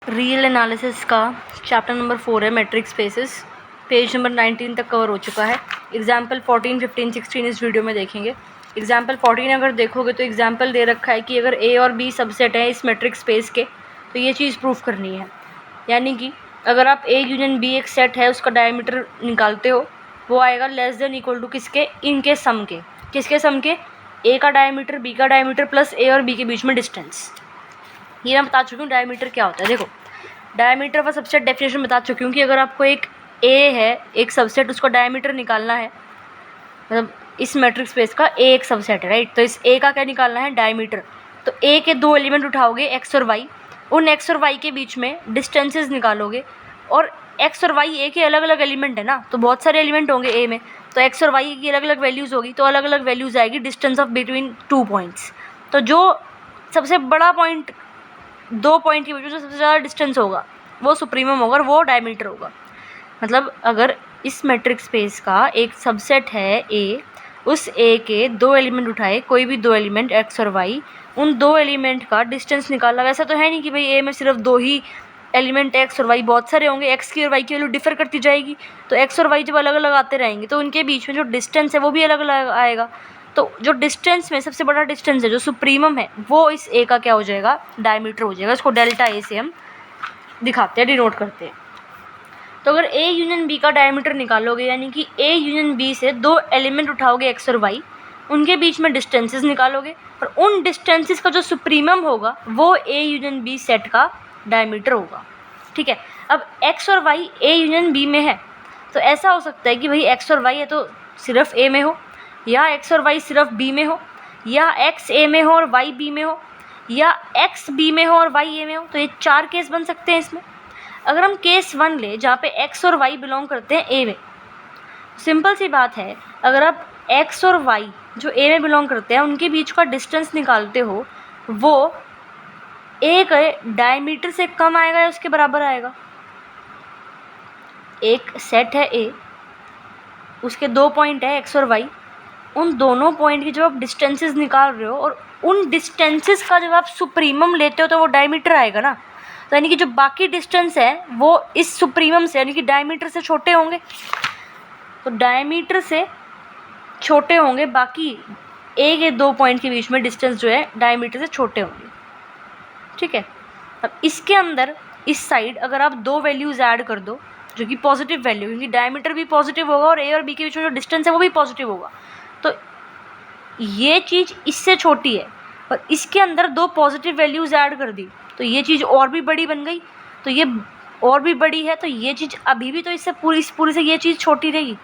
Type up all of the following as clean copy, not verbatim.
Real analysis का chapter number 4 है matrix spaces. Page number 19 तक कवर हो चुका है। एग्जाम्पल 14, 15, 16 इस वीडियो में देखेंगे। एग्जाम्पल 14 अगर देखोगे तो एग्जाम्पल दे रखा है कि अगर ए और बी सबसेट है इस मैट्रिक्स स्पेस के, तो ये चीज़ प्रूफ करनी है। यानी कि अगर आप ए यूनियन बी एक सेट है, उसका डायमीटर निकालते हो, वो आएगा लेस देन इक्वल टू किसके, इनके सम के। किसके सम के? ए का डायमीटर, बी का डायमीटर प्लस ए और बी के बीच में डिस्टेंस। ये मैं बता चुकी हूँ डायमीटर क्या होता है। देखो, डायमीटर का सबसेट डेफिनेशन बता चुकी हूँ कि अगर आपको एक ए है, एक सबसेट, उसका डायमीटर निकालना है, मतलब इस मैट्रिक्स स्पेस का ए एक सबसेट है, राइट। तो इस ए का क्या निकालना है? डायमीटर। तो ए के दो एलिमेंट उठाओगे, एक्स और वाई, उन एक्स और वाई के बीच में डिस्टेंसेस निकालोगे। और एक्स और वाई ए के अलग अलग एलिमेंट है ना, तो बहुत सारे एलिमेंट होंगे ए में, तो एक्स और वाई की अलग अलग वैल्यूज़ होगी, तो अलग अलग वैल्यूज़ आएगी डिस्टेंस ऑफ बिटवीन 2 पॉइंट्स। तो जो सबसे बड़ा पॉइंट, 2 पॉइंट के बीच में जो सबसे ज़्यादा डिस्टेंस होगा वो सुप्रीमम होगा और वो डायमीटर होगा। मतलब अगर इस मैट्रिक्स स्पेस का एक सबसेट है ए, उस ए के दो एलिमेंट उठाए, कोई भी दो एलिमेंट एक्स और वाई, उन दो एलिमेंट का डिस्टेंस निकाला। वैसा तो है नहीं कि भाई ए में सिर्फ दो ही एलिमेंट एक्स और वाई, बहुत सारे होंगे, एक्स की और वाई की वैल्यू डिफर करती जाएगी, तो एक्स और वाई जब अलग अलग आते रहेंगे तो उनके बीच में जो डिस्टेंस है वो भी अलग अलग आएगा। तो जो डिस्टेंस में सबसे बड़ा डिस्टेंस है, जो सुप्रीमम है, वो इस ए का क्या हो जाएगा? डायमीटर हो जाएगा। इसको डेल्टा ए से हम दिखाते हैं, डिनोट करते हैं। तो अगर ए यूनियन बी का डायमीटर निकालोगे, यानी कि ए यूनियन बी से दो एलिमेंट उठाओगे एक्स और वाई, उनके बीच में डिस्टेंसेस निकालोगे, और उन डिस्टेंसेस का जो सुप्रीमम होगा वो ए यूनियन बी सेट का डायमीटर होगा। ठीक है। अब एक्स और वाई ए यूनियन बी में है, तो ऐसा हो सकता है कि भाई एक्स और वाई है तो सिर्फ ए में हो, या एक्स और वाई सिर्फ बी में हो, या एक्स ए में हो और वाई बी में हो, या एक्स बी में हो और वाई ए में हो। तो ये 4 केस बन सकते हैं इसमें। अगर हम केस 1 ले, जहाँ पे एक्स और वाई बिलोंग करते हैं ए में, सिंपल सी बात है, अगर आप एक्स और वाई जो ए में बिलोंग करते हैं उनके बीच का डिस्टेंस निकालते हो, वो ए के डायमीटर से कम आएगा या उसके बराबर आएगा? एक सेट है ए, उसके दो पॉइंट है एक्स और वाई, उन दोनों पॉइंट की जब आप डिस्टेंसेस निकाल रहे हो और उन डिस्टेंसेस का जब आप सुप्रीमम लेते हो तो वो डायमीटर आएगा ना। तो यानी कि जो बाकी डिस्टेंस है वो इस सुप्रीमम से, यानी कि डायमीटर से छोटे होंगे। तो डायमीटर से छोटे होंगे, बाकी ए के दो पॉइंट के बीच में डिस्टेंस जो है डायमीटर से छोटे होंगे। ठीक है। अब इसके अंदर इस साइड अगर आप दो वैल्यूज़ ऐड कर दो जो कि पॉजिटिव वैल्यू, क्योंकि डायमीटर भी पॉजिटिव होगा और ए और बी के बीच में जो डिस्टेंस है वो भी पॉजिटिव होगा, तो ये चीज़ इससे छोटी है, और इसके अंदर दो पॉजिटिव वैल्यूज़ ऐड कर दी तो ये चीज़ और भी बड़ी बन गई, तो ये और भी बड़ी है, तो ये चीज़ अभी भी तो इससे पूरी से ये चीज़ छोटी रहेगी।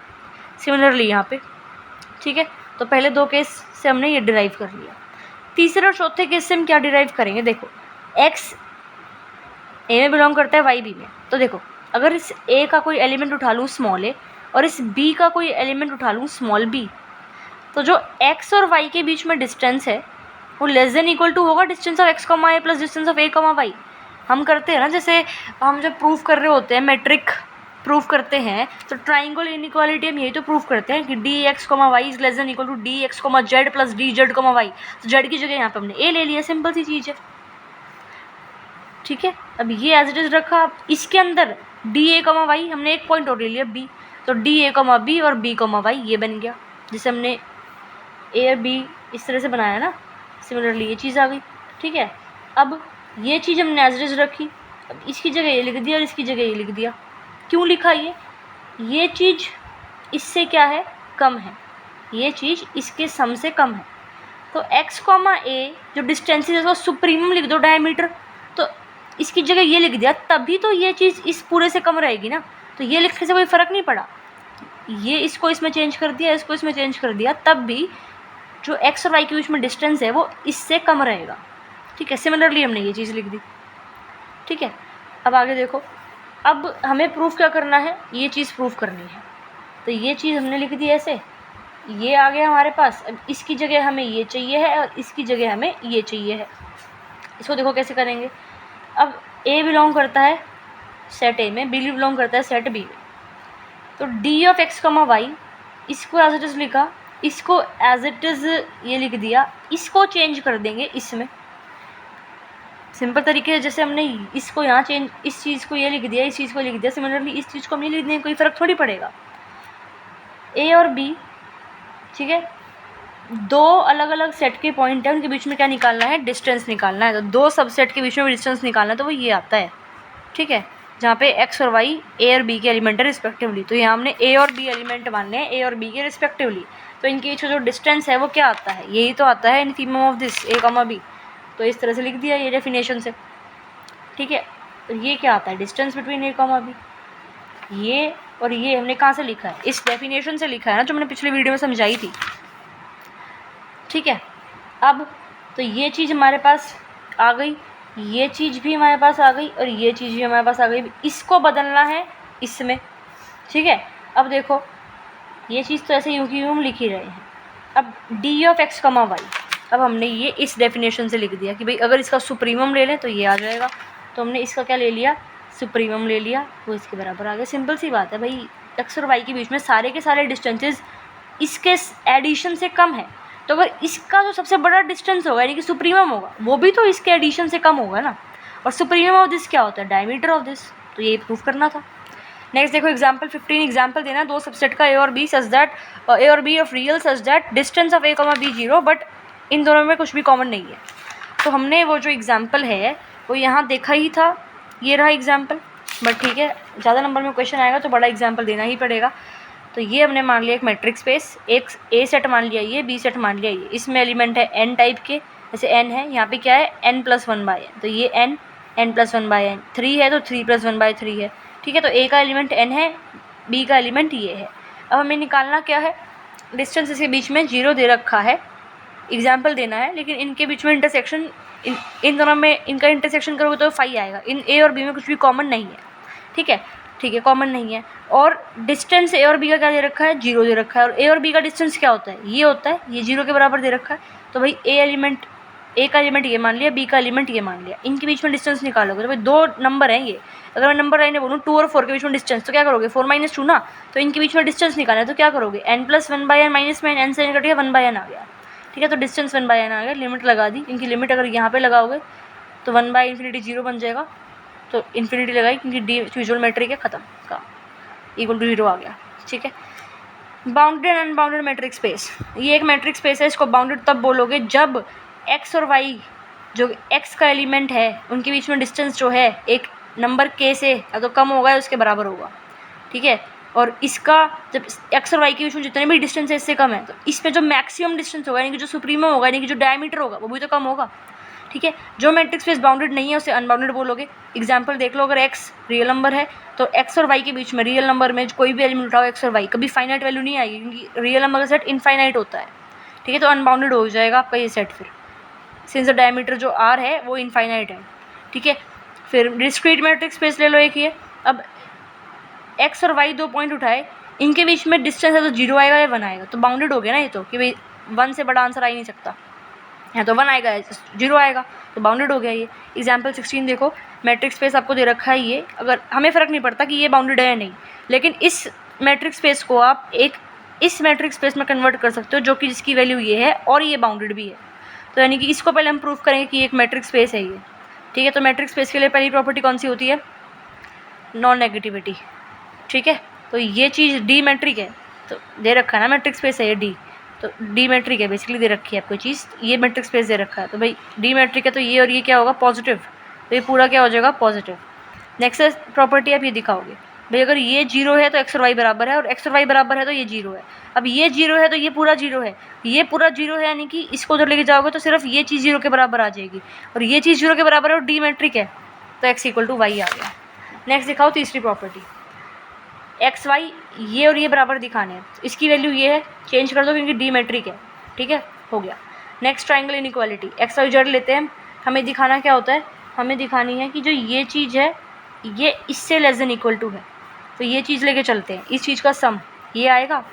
सिमिलरली यहाँ पे, ठीक है। तो पहले दो केस से हमने ये डिराइव कर लिया। तीसरे और चौथे केस से हम क्या डिराइव करेंगे? देखो, एक्स ए में बिलोंग करता है, वाई बी में, तो देखो अगर इस ए का कोई एलिमेंट उठा लूँ स्मॉल ए, और इस बी का कोई एलिमेंट उठा लूँ स्मॉल बी, तो जो एक्स और वाई के बीच में डिस्टेंस है वो लेस देन इक्वल टू होगा distance of X comma A plus distance of A comma Y. हम करते हैं ना, जैसे हम जब प्रूफ कर रहे होते हैं, मैट्रिक प्रूफ करते हैं, तो ट्राइंगल इनइक्वालिटी हम यही तो प्रूफ करते हैं कि D X comma Y is less than equal to D X comma Z plus D Z comma Y. तो जेड की जगह यहाँ पे हमने ए ले लिया, सिंपल सी चीज़ है। ठीक है। अब ये एज इट इज़ रखा। अब इसके अंदर डी ए कॉमा वाई हमने एक पॉइंट और ले लिया बी, तो डी ए कॉमा बी और बी कॉमा वाई ये बन गया, जिसे हमने ए और बी इस तरह से बनाया ना। सिमिलरली ये चीज़ आ गई। ठीक है। अब ये चीज़ हमने एज इट इज़ रखी, अब इसकी जगह ये लिख दिया और इसकी जगह ये लिख दिया। क्यों लिखा ये चीज़ इससे क्या है? कम है, ये चीज़ इसके सम से कम है। तो एक्स कॉमा ए जो डिस्टेंस है उसको सुप्रीमम लिख दो, डायमीटर, तो इसकी जगह ये लिख दिया, तभी तो ये चीज़ इस पूरे से कम रहेगी ना। तो ये लिखने से कोई फ़र्क नहीं पड़ा, ये इसको इसमें चेंज कर दिया, इसको इसमें चेंज कर दिया, तब भी जो एक्स और वाई के बीच में डिस्टेंस है वो इससे कम रहेगा। ठीक है। सिमिलरली हमने ये चीज़ लिख दी। ठीक है। अब आगे देखो, अब हमें प्रूफ क्या करना है? ये चीज़ प्रूफ करनी है, तो ये चीज़ हमने लिख दी ऐसे, ये आ गया हमारे पास। अब इसकी जगह हमें ये चाहिए है और इसकी जगह हमें ये चाहिए है। इसको देखो कैसे करेंगे। अब ए बिलोंग करता है सेट ए में, बी बिलोंग करता है सेट बी में, तो D of X comma Y, इसको एज इट इज़ लिखा, इसको एज इट इज़ ये लिख दिया, इसको चेंज कर देंगे इसमें, सिंपल तरीके से जैसे हमने इसको यहाँ चेंज, इस चीज़ को ये लिख दिया, इस चीज़ को लिख दिया, सिमिलरली इस चीज़ को हम नहीं लिख दें, कोई फ़र्क थोड़ी पड़ेगा। ए और बी, ठीक है, दो अलग अलग सेट के पॉइंट है, उनके बीच में क्या निकालना है, डिस्टेंस निकालना है। तो दो सबसेट के बीच में डिस्टेंस निकालना है, तो वो ये आता है, ठीक है, जहाँ पे एक्स और वाई ए और बी के एलिमेंट है रिस्पेक्टिवली। तो यहाँ हमने ए और बी एलिमेंट मानने हैं, ए और बी के रिस्पेक्टिवली। तो इनके बीच में जो डिस्टेंस है वो क्या आता है, यही तो आता है infimum of this A comma B. तो इस तरह से लिख दिया ये डेफिनेशन से, ठीक है। तो ये क्या आता है, डिस्टेंस बिटवीन ए कॉमा बी। ये और ये हमने कहाँ से लिखा है, इस डेफिनेशन से लिखा है ना, जो मैंने पिछले वीडियो में समझाई थी, ठीक है। अब तो ये चीज़ हमारे पास आ गई, ये चीज़ भी हमारे पास आ गई और ये चीज़ भी हमारे पास आ गई। इसको बदलना है इसमें, ठीक है। अब देखो ये चीज़ तो ऐसे यूं की यूं लिख ही रहे हैं। अब डी ऑफ एक्स कमा वाई, अब हमने ये इस डेफिनेशन से लिख दिया कि भाई अगर इसका सुप्रीमम ले लें तो ये आ जाएगा। तो हमने इसका क्या ले लिया, सुप्रीमम ले लिया, वो इसके बराबर आ गया। सिंपल सी बात है भाई, एक्स और वाई के बीच में सारे के सारे डिस्टेंसेस इसके एडिशन से कम है। तो अगर इसका जो सबसे बड़ा डिस्टेंस होगा यानी कि सुप्रीमम होगा, वो भी तो इसके एडिशन से कम होगा ना। और सुप्रीमम ऑफ दिस क्या होता है, डायमीटर ऑफ दिस। तो ये प्रूफ करना था। नेक्स्ट देखो एग्जाम्पल 15, एग्जाम्पल देना दो सबसेट का ए और बी सच दैट ए और B of real such that distance of A comma B 0, but इन दोनों में कुछ भी कॉमन नहीं है। तो हमने वो जो एग्जाम्पल है वो यहाँ देखा ही था, ये रहा एग्जाम्पल, बट ठीक है, ज़्यादा नंबर में क्वेश्चन आएगा तो बड़ा एग्जाम्पल देना ही पड़ेगा। तो ये हमने मान लिया एक मैट्रिक्स स्पेस, एक ए सेट मान लिया, ये बी सेट मान लिया, ये इसमें एलिमेंट है एन टाइप के, जैसे एन है, यहाँ पे क्या है n+1/n, तो ये n+1/n, 3 है तो 3+1/3 है, ठीक है। तो ए का एलिमेंट n है, बी का एलिमेंट ये है। अब हमें निकालना क्या है, डिस्टेंस इसके बीच में 0 दे रखा है, एग्जाम्पल देना है, लेकिन इनके बीच में इंटरसेक्शन, इन दोनों में इनका इंटरसेक्शन करोगे तो 5 आएगा। इन ए और बी में कुछ भी कॉमन नहीं है, ठीक है, ठीक है, कॉमन नहीं है। और डिस्टेंस ए और बी का क्या दे रखा है, 0 दे रखा है। और ए और बी का डिस्टेंस क्या होता है, ये होता है, ये 0 के बराबर दे रखा है। तो भाई ए का एलिमेंट ये मान लिया, बी का एलिमेंट ये मान लिया, इनके बीच में डिस्टेंस निकालोगे। तो भाई दो नंबर हैं ये, अगर मैं नंबर लाइने बोलूँ 2 और 4 के बीच में डिस्टेंस, तो क्या करोगे, 4 - 2 ना। तो इनके बीच में डिस्टेंस निकालना है तो क्या करोगे, n+1/n माइनस में n से कट गया 1/n आ गया, ठीक है। तो डिस्टेंस 1/n आ गया, लिमिट लगा दी। इनकी लिमिट अगर यहाँ पे लगाओगे तो 1/∞ 0 बन जाएगा। तो इन्फिनिटी लगाई क्योंकि डी विजुअल मैट्रिक है, ख़त्म का इक्वल टू 0 आ गया, ठीक है। Bounded and unbounded matric space, ये एक मैट्रिक स्पेस है। इसको बाउंडेड तब बोलोगे जब एक्स और वाई, जो एक्स का एलिमेंट है, उनके बीच में डिस्टेंस जो है एक नंबर के से या तो कम होगा या उसके बराबर होगा, ठीक है। और इसका जब एक्स और वाई के बीच में जितने भी डिस्टेंस है इससे कम है, तो इसमें जो मैक्सिमम डिस्टेंस होगा यानी कि जो सुप्रीमम होगा यानी कि जो डायमीटर होगा वो भी तो कम होगा, ठीक है। जो मैट्रिक स्पेस बाउंडेड नहीं है उसे अनबाउंडेड बोलोगे। एग्जांपल देख लो, अगर एक्स रियल नंबर है तो एक्स और वाई के बीच में, रियल नंबर में कोई भी एलिमेंट उठाओ एक्स और वाई, कभी फाइनाइट वैल्यू नहीं आएगी क्योंकि रियल नंबर का सेट इनफाइनाइट होता है, ठीक है। तो अनबाउंडेड हो जाएगा आपका ये सेट फिर, सिंस द डायमीटर जो आर है वो इनफाइनाइट है, ठीक है। फिर डिस्क्रीट मैट्रिक स्पेस ले लो एक ये। अब एक्स और वाई दो पॉइंट उठाए, इनके बीच में डिस्टेंस है तो 0 आएगा या 1 आएगा, तो बाउंडेड हो गया ना ये तो, कि भाई 1 से बड़ा आंसर आ ही नहीं सकता, या तो 1 आएगा या 0 आएगा, तो बाउंडेड हो गया ये। एग्जाम्पल 16 देखो, मैट्रिक स्पेस आपको दे रखा है ये, अगर हमें फ़र्क नहीं पड़ता कि ये बाउंडेड है या नहीं, लेकिन इस मैट्रिक स्पेस को आप एक इस मैट्रिक स्पेस में कन्वर्ट कर सकते हो जो कि जिसकी वैल्यू ये है और ये बाउंडेड भी है। तो यानी कि इसको पहले हम प्रूफ करेंगे कि एक मैट्रिक स्पेस है ये, ठीक है। तो मैट्रिक स्पेस के लिए पहली प्रॉपर्टी कौन सी होती है, नॉन नेगेटिविटी, ठीक है। तो ये चीज़ डी मैट्रिक है, तो दे रखा है ना मैट्रिक स्पेस है ये डी, तो डी मैट्रिक है बेसिकली, दे रखी है आपको चीज़, ये मैट्रिक स्पेस दे रखा है। तो भाई डी मैट्रिक है तो ये और ये क्या होगा, पॉजिटिव, तो ये पूरा क्या हो जाएगा, पॉजिटिव। नेक्स्ट प्रॉपर्टी आप ये दिखाओगे, भाई अगर ये 0 है तो एक्स और वाई बराबर है, और एक्स और वाई बराबर है तो ये 0 है। अब ये 0 है तो ये पूरा 0 है, ये पूरा 0 है यानी कि इसको उधर लेके जाओगे तो सिर्फ ये चीज़ 0 के बराबर आ जाएगी, और ये चीज़ 0 के बराबर है और डी मैट्रिक है, तो एक्स इक्वल टू वाई आ गया। नेक्स्ट दिखाओ तीसरी प्रॉपर्टी, एक्स वाई ये और ये बराबर दिखाने हैं, इसकी वैल्यू ये है, चेंज कर दो क्योंकि डी मैट्रिक है, ठीक है, हो गया। Next triangle inequality, X Y Z लेते हैं, हमें दिखाना क्या होता है, हमें दिखानी है कि जो ये चीज़ है ये इससे लेस देन इक्वल टू है, तो ये चीज़ लेके चलते हैं, इस चीज़ का सम ये आएगा,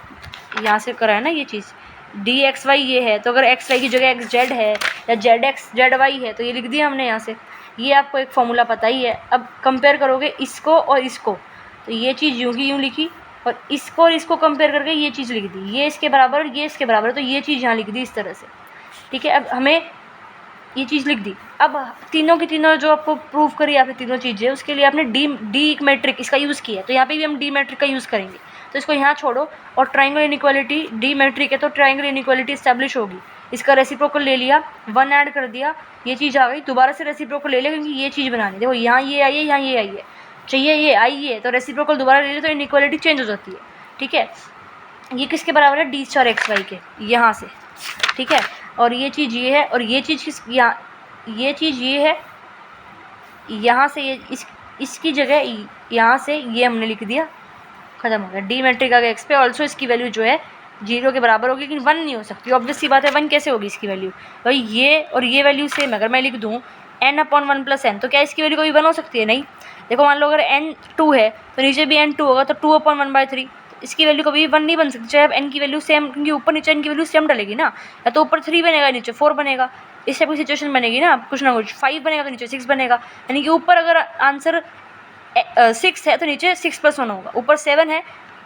यहाँ से करा है ना ये चीज़, डी एक्स वाई ये है, तो अगर एक्स वाई की जगह एक्स जेड है या जेड एक्स जेड वाई है तो ये लिख दिया हमने यहाँ से, ये आपको एक फॉर्मूला पता ही है। अब कंपेयर करोगे इसको और इसको, तो ये चीज़ यूँ की यूँ लिखी, और इसको कंपेयर करके ये चीज़ लिख दी, ये इसके बराबर और ये इसके बराबर, तो ये चीज़ यहाँ लिख दी इस तरह से, ठीक है। अब हमें ये चीज़ लिख दी। अब तीनों की तीनों जो आपको प्रूव करी आपने तीनों चीज़ें, उसके लिए आपने डी मैट्रिक इसका यूज़ किया, तो यहाँ पे भी हम डी मैट्रिक का यूज़ करेंगे। तो इसको यहाँ छोड़ो और ट्राइंगल इनइक्वालिटी डी मैट्रिक है तो ट्राइंगल इनइक्वालिटी इस्टेब्लिश होगी। इसका रेसिप्रोकल ले लिया, 1 ऐड कर दिया, ये चीज़ आ गई। दोबारा से रेसिप्रोकल ले लिया क्योंकि ये चीज़ बनानी, देखो यहाँ ये आई है, यहाँ ये आई है, चाहिए ये आई है, तो रेसिप्रोकल दोबारा ले लिया तो इनइक्वालिटी चेंज हो जाती है। ठीक है, ये किसके बराबर है, डी स्टार एक्स वाई के, यहाँ से। ठीक है, और ये चीज़ ये है, और ये चीज़ किस, यहाँ ये चीज़ ये है, यहाँ से ये इसकी जगह यहाँ से ये हमने लिख दिया, ख़त्म हो गया। डी मैट्रिक आ गया एक्स पे। ऑल्सो इसकी वैल्यू जो है 0 के बराबर होगी, लेकिन 1 नहीं हो सकती। ऑब्वियस सी बात है, 1 कैसे होगी इसकी वैल्यू, भाई ये और ये वैल्यू सेम। अगर मैं लिख दूँ n/1 + n, तो क्या इसकी वैल्यू कभी 1 हो सकती है, नहीं। देखो मान लो अगर n 2 है तो नीचे भी n 2 होगा, तो 2/1/3, इसकी वैल्यू कभी 1 नहीं बन सकती, चाहे अब n की वैल्यू सेम, क्योंकि ऊपर नीचे n की वैल्यू सेम डलेगी ना, या तो ऊपर 3 बनेगा नीचे 4 बनेगा, इस टाइप की सिचुएशन बनेगी ना कुछ ना कुछ। 5 बनेगा तो नीचे 6 बनेगा, यानी कि ऊपर अगर आंसर 6 है तो नीचे 6 + 1 होगा, ऊपर 7 है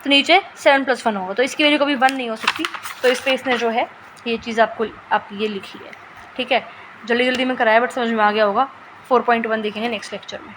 तो नीचे 7 + 1 होगा, तो इसकी वैल्यू कभी 1 नहीं हो सकती। तो इस पर इसने जो है ये चीज़ आप ये लिखी है। ठीक है, जल्दी जल्दी में कराया बट समझ में आ गया होगा। 4.1 देखेंगे नेक्स्ट लेक्चर में।